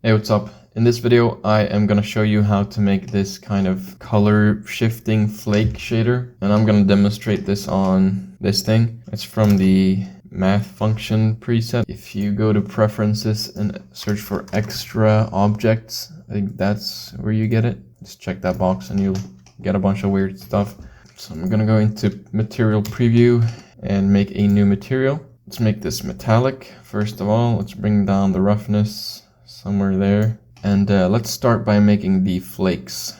Hey, what's up? In this video, I am going to show you how to make this kind of color shifting flake shader. And I'm going to demonstrate this on this thing. It's from the math function preset. If you go to preferences and search for extra objects, I think that's where you get it. Just check that box and you'll get a bunch of weird stuff. So I'm going to go into material preview and make a new material. Let's make this metallic. First of all, let's bring down the roughness somewhere there. And let's start by making the flakes.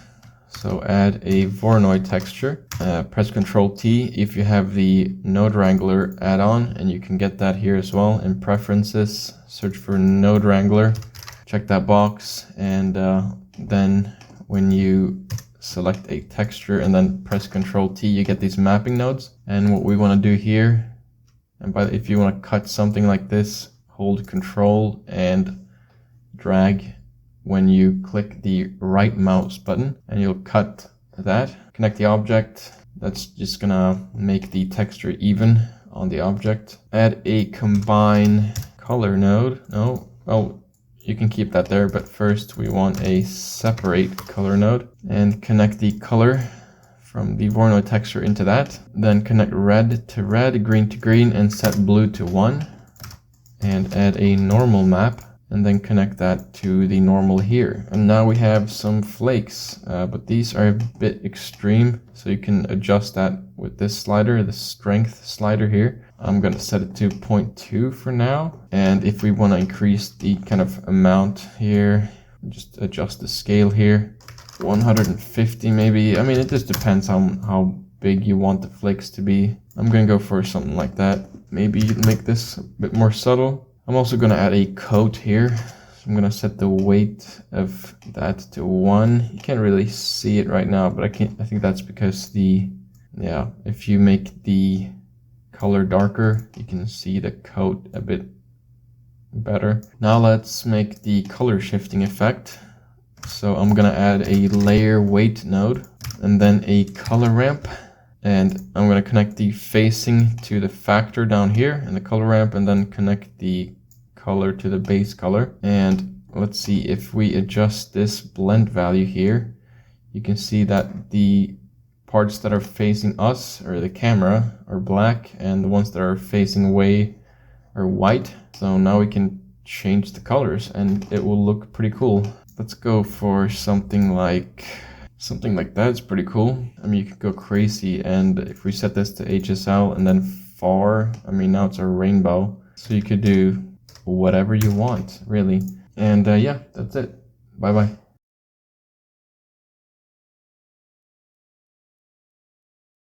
So add a Voronoi texture, press Ctrl T if you have the Node Wrangler add-on, and you can get that here as well. In preferences, search for Node Wrangler, check that box, and then when you select a texture and then press Ctrl T, you get these mapping nodes. And what we want to do here, and if you want to cut something like this, hold Ctrl and drag when you click the right mouse button and you'll cut that. Connect the object. That's just gonna make the texture even on the object. Add a combine color node. No, well, you can keep that there, but first we want a separate color node and connect the color from the Voronoi texture into that. Then connect red to red, green to green, and set blue to 1. And add a normal map. And then connect that to the normal here. And now we have some flakes, but these are a bit extreme, so you can adjust that with this slider, the strength slider here. I'm gonna set it to 0.2 for now. And if we wanna increase the kind of amount here, just adjust the scale here. 150 maybe, I mean, it just depends on how big you want the flakes to be. I'm gonna go for something like that. Maybe make this a bit more subtle. I'm also going to add a coat here. So I'm going to set the weight of that to 1. You can't really see it right now, but I think that's because if you make the color darker, you can see the coat a bit better. Now let's make the color shifting effect. So I'm going to add a layer weight node and then a color ramp. And I'm going to connect the facing to the factor down here in the color ramp, and then connect the color to the base color. And let's see, if we adjust this blend value here, you can see that the parts that are facing us or the camera are black, and the ones that are facing away are white. So now we can change the colors and it will look pretty cool. Let's go for something like that. It's pretty cool. I mean, you could go crazy, and if we set this to HSL and then far, I mean, now it's a rainbow. So you could do whatever you want, really. And yeah, that's it. Bye bye.